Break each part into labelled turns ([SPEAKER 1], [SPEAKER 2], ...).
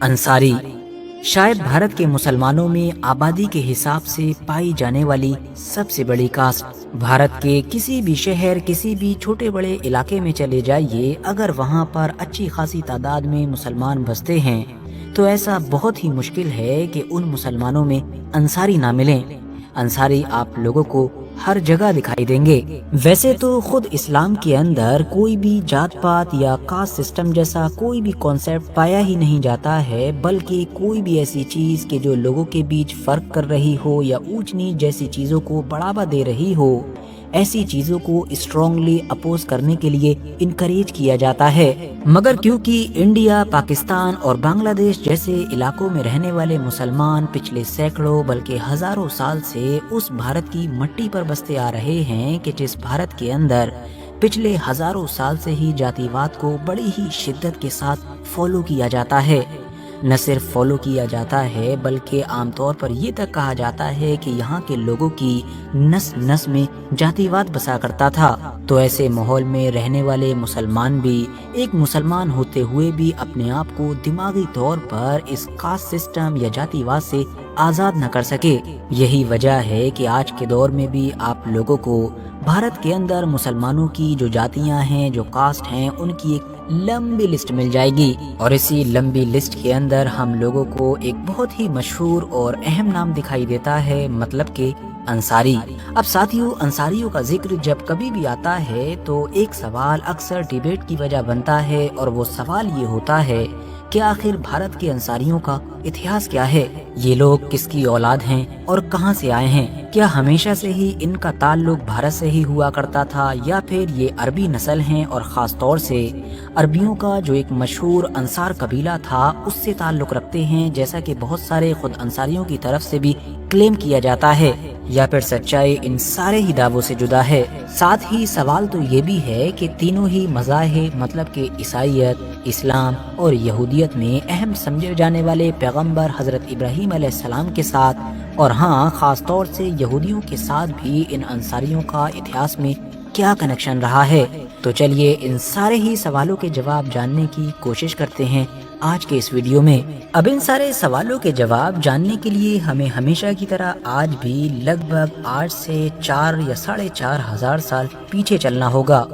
[SPEAKER 1] انصاری شاید بھارت کے مسلمانوں میں آبادی کے حساب سے پائی جانے والی سب سے بڑی کاسٹ۔ بھارت کے کسی بھی شہر، کسی بھی چھوٹے بڑے علاقے میں چلے جائیے، اگر وہاں پر اچھی خاصی تعداد میں مسلمان بستے ہیں تو ایسا بہت ہی مشکل ہے کہ ان مسلمانوں میں انصاری نہ ملیں۔ انصاری آپ لوگوں کو ہر جگہ دکھائی دیں گے۔ ویسے تو خود اسلام کے اندر کوئی بھی جات پات یا کاسٹ سسٹم جیسا کوئی بھی کانسیپٹ پایا ہی نہیں جاتا ہے، بلکہ کوئی بھی ایسی چیز کہ جو لوگوں کے بیچ فرق کر رہی ہو یا اونچ نیچ جیسی چیزوں کو بڑھاوا دے رہی ہو، ایسی چیزوں کو اسٹرانگلی اپوز کرنے کے لیے انکریج کیا جاتا ہے۔ مگر کیونکہ انڈیا، پاکستان اور بنگلہ دیش جیسے علاقوں میں رہنے والے مسلمان پچھلے سینکڑوں بلکہ ہزاروں سال سے اس بھارت کی مٹی پر بستے آ رہے ہیں کہ جس بھارت کے اندر پچھلے ہزاروں سال سے ہی جاتی واد کو بڑی ہی شدت کے ساتھ فالو کیا جاتا ہے۔ نہ صرف فالو کیا جاتا ہے بلکہ عام طور پر یہ تک کہا جاتا ہے کہ یہاں کے لوگوں کی نس نس میں جاتی واد بسا کرتا تھا۔ تو ایسے ماحول میں رہنے والے مسلمان بھی ایک مسلمان ہوتے ہوئے بھی اپنے آپ کو دماغی طور پر اس کاسٹ سسٹم یا جاتی واد سے آزاد نہ کر سکے۔ یہی وجہ ہے کہ آج کے دور میں بھی آپ لوگوں کو بھارت کے اندر مسلمانوں کی جو جاتیاں ہیں، جو کاسٹ ہیں، ان کی ایک لمبی لسٹ مل جائے گی، اور اسی لمبی لسٹ کے اندر ہم لوگوں کو ایک بہت ہی مشہور اور اہم نام دکھائی دیتا ہے، مطلب کہ انصاری۔ اب ساتھیوں، انصاریوں کا ذکر جب کبھی بھی آتا ہے تو ایک سوال اکثر ڈیبیٹ کی وجہ بنتا ہے، اور وہ سوال یہ ہوتا ہے کہ آخر بھارت کے انصاریوں کا اتہاس کیا ہے؟ یہ لوگ کس کی اولاد ہیں اور کہاں سے آئے ہیں؟ کیا ہمیشہ سے ہی ان کا تعلق بھارت سے ہی ہوا کرتا تھا، یا پھر یہ عربی نسل ہیں اور خاص طور سے عربیوں کا جو ایک مشہور انصار قبیلہ تھا اس سے تعلق رکھتے ہیں، جیسا کہ بہت سارے خود انصاریوں کی طرف سے بھی کلیم کیا جاتا ہے، یا پھر سچائی ان سارے ہی دعووں سے جدا ہے؟ ساتھ ہی سوال تو یہ بھی ہے کہ تینوں ہی مذاہب، مطلب کہ عیسائیت، اسلام اور یہودیت میں اہم سمجھے جانے والے پیغمبر حضرت ابراہیم علیہ السلام کے ساتھ، اور ہاں خاص طور سے یہودیوں کے ساتھ بھی ان انصاریوں کا اتہاس میں کیا کنیکشن رہا ہے؟ تو چلیے ان سارے ہی سوالوں کے جواب جاننے کی کوشش کرتے ہیں آج کے اس ویڈیو میں۔ اب ان سارے سوالوں کے جواب جاننے کے لیے ہمیں ہمیشہ کی طرح آج بھی لگ بھگ 8 سے 4 یا 4.5 ہزار سال پیچھے چلنا ہوگا،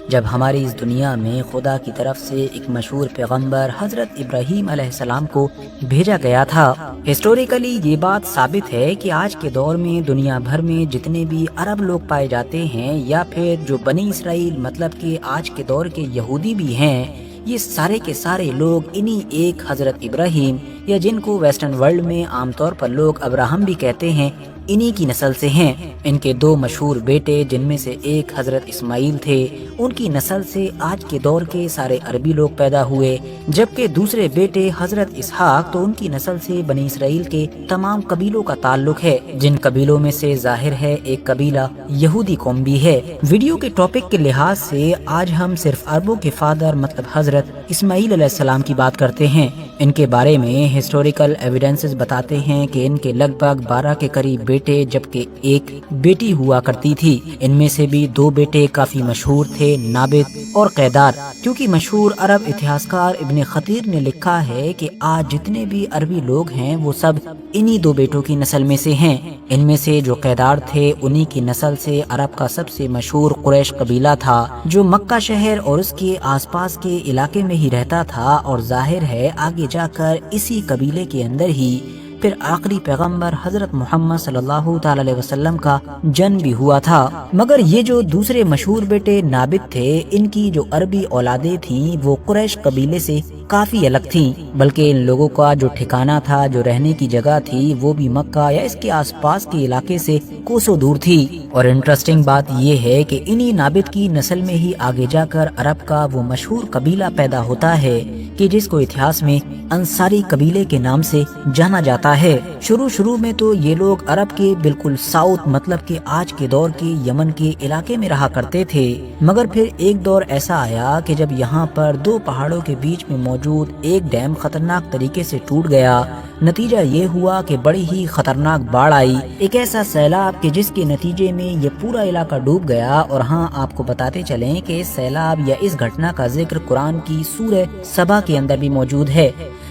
[SPEAKER 1] جب ہماری اس دنیا میں خدا کی طرف سے ایک مشہور پیغمبر حضرت ابراہیم علیہ السلام کو بھیجا گیا تھا۔ ہسٹوریکلی یہ بات ثابت ہے کہ آج کے دور میں دنیا بھر میں جتنے بھی عرب لوگ پائے جاتے ہیں، یا پھر جو بنی اسرائیل مطلب کہ آج کے دور کے یہودی بھی ہیں، یہ سارے کے سارے لوگ انہی ایک حضرت ابراہیم، یا جن کو ویسٹرن ورلڈ میں عام طور پر لوگ ابراہم بھی کہتے ہیں، انہی کی نسل سے ہیں۔ ان کے 2 مشہور بیٹے جن میں سے ایک حضرت اسماعیل تھے، ان کی نسل سے آج کے دور کے سارے عربی لوگ پیدا ہوئے، جبکہ دوسرے بیٹے حضرت اسحاق، تو ان کی نسل سے بنی اسرائیل کے تمام قبیلوں کا تعلق ہے، جن قبیلوں میں سے ظاہر ہے ایک قبیلہ یہودی قوم بھی ہے۔ ویڈیو کے ٹاپک کے لحاظ سے آج ہم صرف عربوں کے فادر مطلب حضرت اسماعیل علیہ السلام کی بات کرتے ہیں۔ ان کے بارے میں ہسٹوریکل ایویڈنسز بتاتے ہیں کہ ان کے لگ بھگ 12 کے قریب بیٹے جبکہ ایک بیٹی ہوا کرتی تھی۔ ان میں سے بھی 2 بیٹے کافی مشہور تھے، نابد اور قیدار، کیونکہ مشہور عرب اتہاسکار ابن خطیر نے لکھا ہے کہ آج جتنے بھی عربی لوگ ہیں وہ سب انہی 2 بیٹوں کی نسل میں سے ہیں۔ ان میں سے جو قیدار تھے انہی کی نسل سے عرب کا سب سے مشہور قریش قبیلہ تھا، جو مکہ شہر اور اس کے آس پاس کے علاقے میں ہی رہتا تھا، اور ظاہر ہے آگے جا کر اسی قبیلے کے اندر ہی پھر آخری پیغمبر حضرت محمد صلی اللہ تعالی علیہ وسلم کا جنم بھی ہوا تھا۔ مگر یہ جو دوسرے مشہور بیٹے نابد تھے، ان کی جو عربی اولادیں تھیں وہ قریش قبیلے سے کافی الگ تھیں، بلکہ ان لوگوں کا جو ٹھکانہ تھا، جو رہنے کی جگہ تھی، وہ بھی مکہ یا اس کے آس پاس کے علاقے سے کوسوں دور تھی۔ اور انٹرسٹنگ بات یہ ہے کہ انہی نابد کی نسل میں ہی آگے جا کر عرب کا وہ مشہور قبیلہ پیدا ہوتا ہے کہ جس کو اتہاس میں انصاری قبیلے کے نام سے جانا جاتا ہے۔ شروع میں تو یہ لوگ عرب کے بالکل ساؤتھ مطلب کہ آج کے دور کے یمن کے علاقے میں رہا کرتے تھے، مگر پھر ایک دور ایسا آیا کہ جب یہاں پر 2 پہاڑوں کے بیچ میں موجود ایک ڈیم خطرناک طریقے سے ٹوٹ گیا۔ نتیجہ یہ ہوا کہ بڑی ہی خطرناک باڑھ آئی، ایک ایسا سیلاب کہ جس کے نتیجے میں یہ پورا علاقہ ڈوب گیا۔ اور ہاں، آپ کو بتاتے چلیں کہ اس سیلاب یا اس گھٹنا کا ذکر قرآن کی سورہ سبا کے اندر بھی موجود ہے۔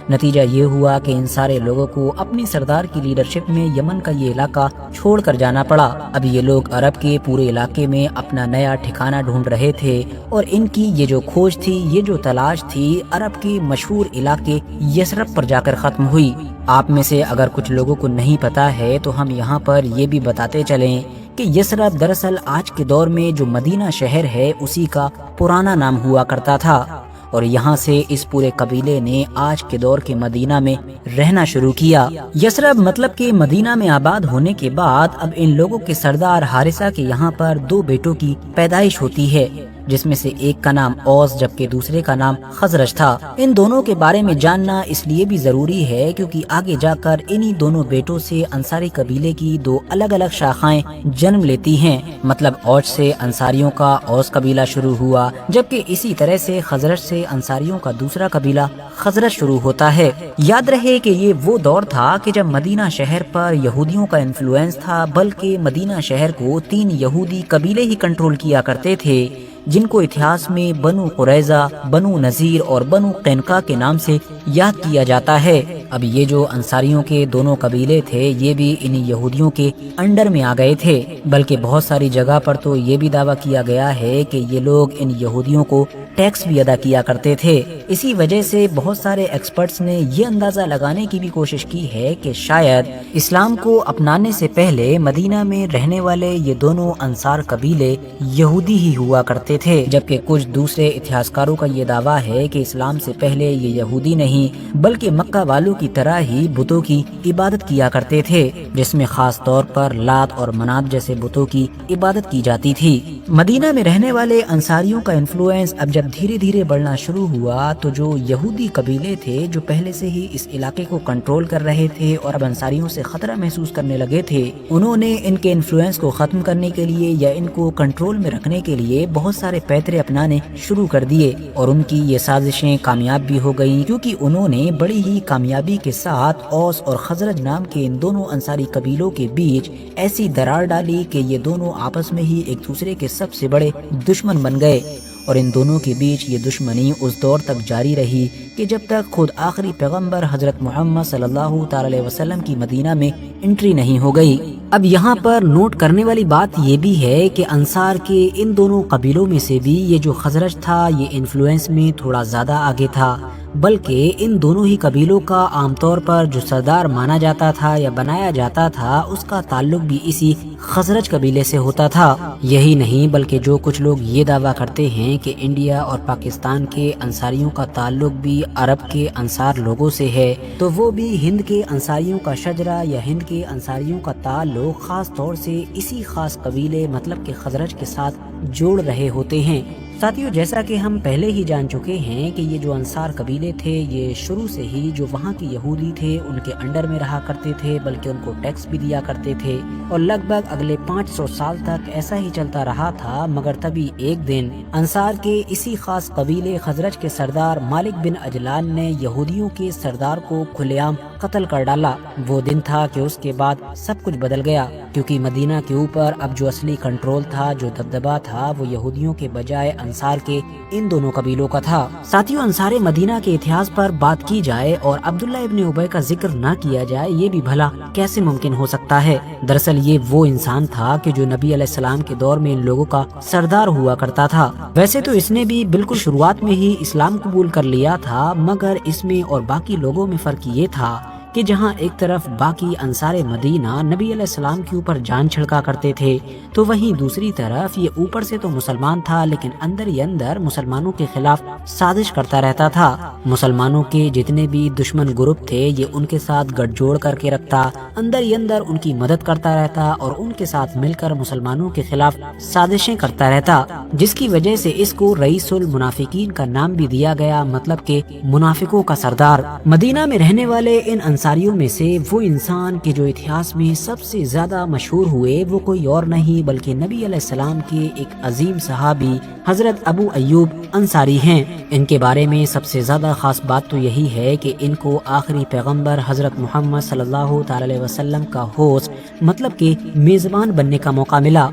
[SPEAKER 1] نتیجہ یہ ہوا کہ ان سارے لوگوں کو اپنی سردار کی لیڈرشپ میں یمن کا یہ علاقہ چھوڑ کر جانا پڑا۔ اب یہ لوگ عرب کے پورے علاقے میں اپنا نیا ٹھکانہ ڈھونڈ رہے تھے اور ان کی یہ جو کھوج تھی، یہ جو تلاش تھی، عرب کے مشہور علاقے یثرب پر جا کر ختم ہوئی۔ آپ میں سے اگر کچھ لوگوں کو نہیں پتا ہے تو ہم یہاں پر یہ بھی بتاتے چلیں کہ یثرب دراصل آج کے دور میں جو مدینہ شہر ہے اسی کا پرانا نام ہوا کرتا تھا، اور یہاں سے اس پورے قبیلے نے آج کے دور کے مدینہ میں رہنا شروع کیا۔ یثرب مطلب کہ مدینہ میں آباد ہونے کے بعد اب ان لوگوں کے سردار حارثہ کے یہاں پر 2 بیٹوں کی پیدائش ہوتی ہے، جس میں سے ایک کا نام اوس جبکہ دوسرے کا نام خزرج تھا۔ ان دونوں کے بارے میں جاننا اس لیے بھی ضروری ہے کیونکہ آگے جا کر انہی دونوں بیٹوں سے انصاری قبیلے کی 2 الگ الگ شاخائیں جنم لیتی ہیں۔ مطلب اوس سے انصاریوں کا اوس قبیلہ شروع ہوا، جبکہ اسی طرح سے خزرج سے انصاریوں کا دوسرا قبیلہ خزرج شروع ہوتا ہے۔ یاد رہے کہ یہ وہ دور تھا کہ جب مدینہ شہر پر یہودیوں کا انفلوئنس تھا، بلکہ مدینہ شہر کو 3 یہودی قبیلے ہی کنٹرول کیا کرتے تھے، جن کو اتہاس میں بنو قریظہ، بنو نذیر اور بنو قینقاع کے نام سے یاد کیا جاتا ہے۔ اب یہ جو انصاریوں کے دونوں قبیلے تھے یہ بھی انہی یہودیوں کے انڈر میں آ گئے تھے، بلکہ بہت ساری جگہ پر تو یہ بھی دعویٰ کیا گیا ہے کہ یہ لوگ ان یہودیوں کو ٹیکس بھی ادا کیا کرتے تھے۔ اسی وجہ سے بہت سارے ایکسپرٹس نے یہ اندازہ لگانے کی بھی کوشش کی ہے کہ شاید اسلام کو اپنانے سے پہلے مدینہ میں رہنے والے یہ دونوں انصار قبیلے یہودی ہی ہوا کرتے تھے، جبکہ کچھ دوسرے اتہاسکاروں کا یہ دعویٰ ہے کہ اسلام سے پہلے یہ یہودی نہیں بلکہ مکہ والوں کی طرح ہی بتوں کی عبادت کیا کرتے تھے، جس میں خاص طور پر لات اور منات جیسے بتوں کی عبادت کی جاتی تھی۔ مدینہ میں رہنے والے انصاریوں کا انفلوئنس اب جب دھیرے دھیرے بڑھنا شروع ہوا تو جو یہودی قبیلے تھے جو پہلے سے ہی اس علاقے کو کنٹرول کر رہے تھے اور اب انصاریوں سے خطرہ محسوس کرنے لگے تھے، انہوں نے ان کے انفلوئنس کو ختم کرنے کے لیے یا ان کو کنٹرول میں رکھنے کے لیے بہت سارے پیترے اپنانے شروع کر دیے، اور ان کی یہ سازشیں کامیاب بھی ہو گئیں کیونکہ انہوں نے بڑی ہی کامیابی کے ساتھ اوس اور خزرج نام کے ان دونوں انصاری قبیلوں کے بیچ ایسی درار ڈالی کہ یہ دونوں آپس میں ہی ایک دوسرے کے سب سے بڑے دشمن بن گئے، اور ان دونوں کے بیچ یہ دشمنی اس دور تک جاری رہی کہ جب تک خود آخری پیغمبر حضرت محمد صلی اللہ تعالی علیہ وسلم کی مدینہ میں انٹری نہیں ہو گئی۔ اب یہاں پر نوٹ کرنے والی بات یہ بھی ہے کہ انصار کے ان دونوں قبیلوں میں سے بھی یہ جو خزرج تھا یہ انفلوئنس میں تھوڑا زیادہ آگے تھا، بلکہ ان دونوں ہی قبیلوں کا عام طور پر جو سردار مانا جاتا تھا یا بنایا جاتا تھا اس کا تعلق بھی اسی خزرج قبیلے سے ہوتا تھا۔ یہی نہیں بلکہ جو کچھ لوگ یہ دعویٰ کرتے ہیں کہ انڈیا اور پاکستان کے انصاریوں کا تعلق بھی عرب کے انصار لوگوں سے ہے، تو وہ بھی ہند کے انصاریوں کا شجرہ یا ہند کے انصاریوں کا تعلق خاص طور سے اسی خاص قبیلے مطلب کہ خزرج کے ساتھ جوڑ رہے ہوتے ہیں۔ ساتھیوں، جیسا کہ ہم پہلے ہی جان چکے ہیں کہ یہ جو انصار قبیلے تھے یہ شروع سے ہی جو وہاں کے یہودی تھے ان کے انڈر میں رہا کرتے تھے، بلکہ ان کو ٹیکس بھی دیا کرتے تھے، اور لگ بھگ اگلے 500 سال تک ایسا ہی چلتا رہا تھا، مگر تبھی ایک دن انصار کے اسی خاص قبیلے خزرج کے سردار مالک بن عجلان نے یہودیوں کے سردار کو کھلے عام قتل کر ڈالا۔ وہ دن تھا کہ اس کے بعد سب کچھ بدل گیا، کیونکہ مدینہ کے اوپر اب جو اصلی کنٹرول تھا، جو دبدبہ تھا، وہ یہودیوں کے بجائے انصار کے ان دونوں قبیلوں کا تھا۔ ساتھیوں، انصار مدینہ کے اتہاس پر بات کی جائے اور عبداللہ ابن ابی کا ذکر نہ کیا جائے یہ بھی بھلا کیسے ممکن ہو سکتا ہے؟ دراصل یہ وہ انسان تھا کہ جو نبی علیہ السلام کے دور میں ان لوگوں کا سردار ہوا کرتا تھا۔ ویسے تو اس نے بھی بالکل شروعات میں ہی اسلام قبول کر لیا تھا، مگر اس میں اور باقی لوگوں میں فرق یہ تھا کہ جہاں ایک طرف باقی انصار مدینہ نبی علیہ السلام کے اوپر جان چھڑکا کرتے تھے، تو وہیں دوسری طرف یہ اوپر سے تو مسلمان تھا لیکن اندر ہی اندر مسلمانوں کے خلاف سازش کرتا رہتا تھا۔ مسلمانوں کے جتنے بھی دشمن گروپ تھے یہ ان کے ساتھ گٹھ جوڑ کر کے رکھتا، اندر ہی اندر ان کی مدد کرتا رہتا اور ان کے ساتھ مل کر مسلمانوں کے خلاف سازشیں کرتا رہتا، جس کی وجہ سے اس کو رئیس المنافقین کا نام بھی دیا گیا، مطلب کہ منافقوں کا سردار۔ مدینہ میں رہنے والے ان انصاریوں میں سے وہ انسان کے جو اتہاس میں سب سے زیادہ مشہور ہوئے وہ کوئی اور نہیں بلکہ نبی علیہ السلام کے ایک عظیم صحابی حضرت ابو ایوب انصاری ہیں۔ ان کے بارے میں سب سے زیادہ خاص بات تو یہی ہے کہ ان کو آخری پیغمبر حضرت محمد صلی اللہ تعالی علیہ وسلم کا ہوسٹ مطلب کہ میزبان بننے کا موقع ملا۔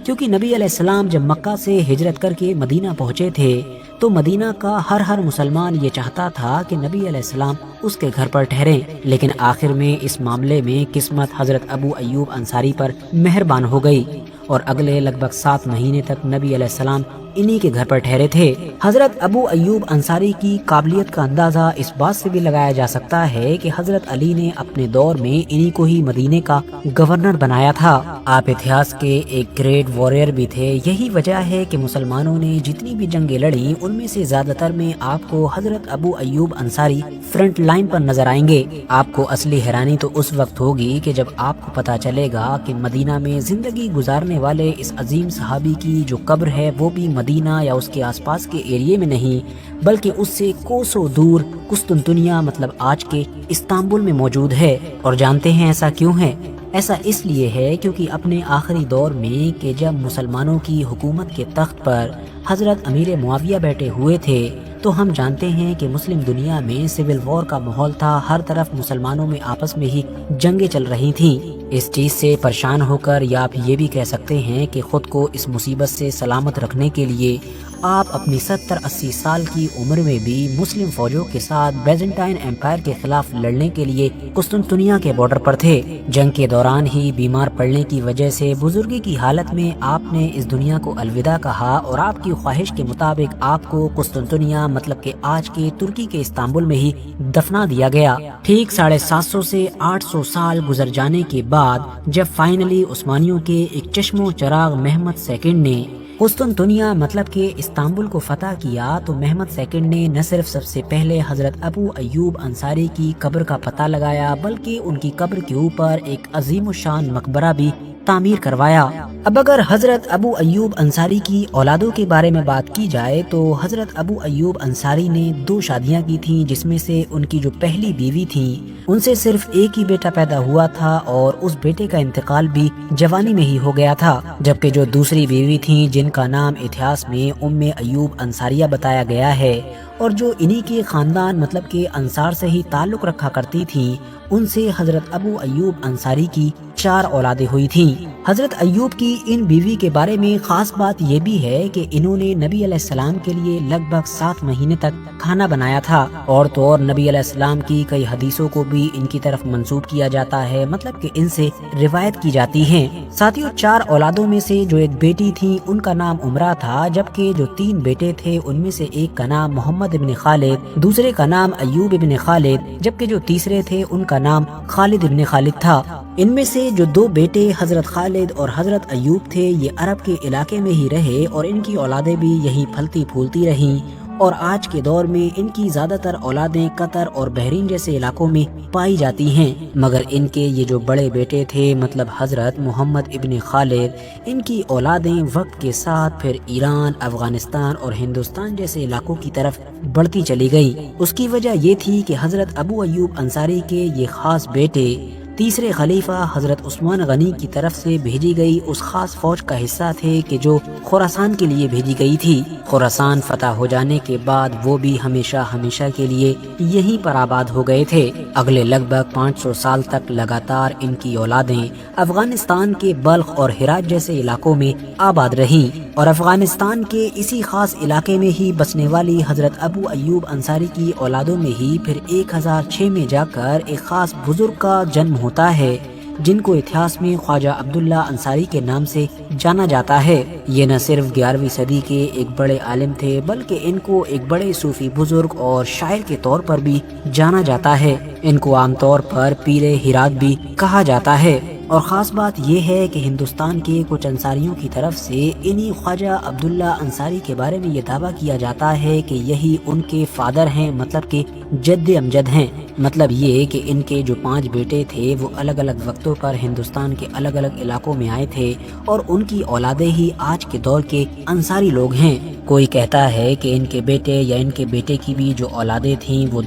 [SPEAKER 1] کیونکہ نبی علیہ السلام جب مکہ سے ہجرت کر کے مدینہ پہنچے تھے تو مدینہ کا ہر مسلمان یہ چاہتا تھا کہ نبی علیہ السلام اس کے گھر پر ٹھہریں، لیکن آخر میں اس معاملے میں قسمت حضرت ابو ایوب انصاری پر مہربان ہو گئی اور اگلے لگ بھگ 7 مہینے تک نبی علیہ السلام انہی کے گھر پر ٹھہرے تھے۔ حضرت ابو ایوب انصاری کی قابلیت کا اندازہ اس بات سے بھی لگایا جا سکتا ہے کہ حضرت علی نے اپنے دور میں انہی کو ہی مدینے کا گورنر بنایا تھا۔ آپ اتہاس کے ایک گریٹ واریر بھی تھے۔ یہی وجہ ہے کہ مسلمانوں نے جتنی بھی جنگیں لڑیں ان میں سے زیادہ تر میں آپ کو حضرت ابو ایوب انصاری فرنٹ لائن پر نظر آئیں گے۔ آپ کو اصلی حیرانی تو اس وقت ہوگی کہ جب آپ کو پتا چلے گا کہ مدینہ میں زندگی گزارنے والے اس عظیم صحابی کی جو قبر ہے وہ بھی مدینہ یا اس کے آس پاس کے ایریے میں نہیں بلکہ اس سے کوسوں دور قسطنطنیہ مطلب آج کے استنبول میں موجود ہے۔ اور جانتے ہیں ایسا کیوں ہے؟ ایسا اس لیے ہے کیونکہ اپنے آخری دور میں کہ جب مسلمانوں کی حکومت کے تخت پر حضرت امیر معاویہ بیٹھے ہوئے تھے تو ہم جانتے ہیں کہ مسلم دنیا میں سول وار کا ماحول تھا، ہر طرف مسلمانوں میں آپس میں ہی جنگیں چل رہی تھیں۔ اس چیز سے پریشان ہو کر یا آپ یہ بھی کہہ سکتے ہیں کہ خود کو اس مصیبت سے سلامت رکھنے کے لیے آپ اپنی 70-80 سال کی عمر میں بھی مسلم فوجوں کے ساتھ بیزنٹائن ایمپائر کے خلاف لڑنے کے لیے قسطنطنیہ کے بارڈر پر تھے۔ جنگ کے دوران ہی بیمار پڑنے کی وجہ سے بزرگی کی حالت میں آپ نے اس دنیا کو الوداع کہا اور آپ کی خواہش کے مطابق آپ کو قسطنطنیہ مطلب کہ آج کے ترکی کے استنبول میں ہی دفنا دیا گیا۔ ٹھیک 750 سے 800 سال گزر جانے کے بعد جب فائنلی عثمانیوں کے ایک چشم و چراغ محمد سیکنڈ نے قسطنطنیہ مطلب کہ استنبول کو فتح کیا تو محمد سیکنڈ نے نہ صرف سب سے پہلے حضرت ابو ایوب انصاری کی قبر کا پتہ لگایا بلکہ ان کی قبر کے اوپر ایک عظیم الشان مقبرہ بھی تعمیر کروایا۔ اب اگر حضرت ابو ایوب انصاری کی اولادوں کے بارے میں بات کی جائے تو حضرت ابو ایوب انصاری نے 2 شادیاں کی تھیں جس میں سے ان کی جو پہلی بیوی تھی ان سے صرف ایک ہی بیٹا پیدا ہوا تھا اور اس بیٹے کا انتقال بھی جوانی میں ہی ہو گیا تھا، جبکہ جو دوسری بیوی تھیں جن کا نام اتہاس میں ام ایوب انصاریہ بتایا گیا ہے اور جو انہی کے خاندان مطلب کہ انصار سے ہی تعلق رکھا کرتی تھیں، ان سے حضرت ابو ایوب انصاری کی 4 اولادیں ہوئی تھیں۔ حضرت ایوب کی ان بیوی کے بارے میں خاص بات یہ بھی ہے کہ انہوں نے نبی علیہ السلام کے لیے لگ بھگ 7 مہینے تک کھانا بنایا تھا، اور تو اور نبی علیہ السلام کی کئی حدیثوں کو بھی ان کی طرف منسوب کیا جاتا ہے، مطلب کہ ان سے روایت کی جاتی ہیں۔ ساتھیوں 4 اولادوں میں سے جو ایک بیٹی تھی ان کا نام عمرہ تھا، جبکہ جو 3 بیٹے تھے ان میں سے ایک کا نام محمد ابن خالد، دوسرے کا نام ایوب ابن خالد، جبکہ جو تیسرے تھے ان کا نام خالد ابن خالد تھا۔ ان میں سے جو 2 بیٹے حضرت خالد اور حضرت ایوب تھے یہ عرب کے علاقے میں ہی رہے اور ان کی اولادیں بھی یہیں پھلتی پھولتی رہیں، اور آج کے دور میں ان کی زیادہ تر اولادیں قطر اور بحرین جیسے علاقوں میں پائی جاتی ہیں، مگر ان کے یہ جو بڑے بیٹے تھے مطلب حضرت محمد ابن خالد، ان کی اولادیں وقت کے ساتھ پھر ایران، افغانستان اور ہندوستان جیسے علاقوں کی طرف بڑھتی چلی گئی۔ اس کی وجہ یہ تھی کہ حضرت ابو ایوب انصاری کے یہ خاص بیٹے تیسرے خلیفہ حضرت عثمان غنی کی طرف سے بھیجی گئی اس خاص فوج کا حصہ تھے کہ جو خراسان کے لیے بھیجی گئی تھی۔ خراسان فتح ہو جانے کے بعد وہ بھی ہمیشہ کے لیے یہیں پر آباد ہو گئے تھے۔ اگلے لگ بھگ 500 سال تک لگاتار ان کی اولادیں افغانستان کے بلخ اور ہرات جیسے علاقوں میں آباد رہیں، اور افغانستان کے اسی خاص علاقے میں ہی بسنے والی حضرت ابو ایوب انصاری کی اولادوں میں ہی پھر 1006 میں جا کر ایک خاص بزرگ کا جنم ہوتا ہے جن کو اتہاس میں خواجہ عبداللہ انصاری کے نام سے جانا جاتا ہے۔ یہ نہ صرف 11ویں صدی کے ایک بڑے عالم تھے بلکہ ان کو ایک بڑے صوفی بزرگ اور شاعر کے طور پر بھی جانا جاتا ہے۔ ان کو عام طور پر پیر ہرات بھی کہا جاتا ہے، اور خاص بات یہ ہے کہ ہندوستان کے کچھ انصاریوں کی طرف سے انہی خواجہ عبداللہ انصاری کے بارے میں یہ دعویٰ کیا جاتا ہے کہ یہی ان کے فادر ہیں، مطلب کہ جد امجد ہیں۔ مطلب یہ کہ ان کے جو 5 بیٹے تھے وہ الگ الگ وقتوں پر ہندوستان کے الگ الگ علاقوں میں آئے تھے، اور ان کی اولادیں ہی آج کے دور کے انصاری لوگ ہیں۔ کوئی کہتا ہے کہ ان کے بیٹے یا ان کے بیٹے کی بھی جو اولادیں تھیں وہ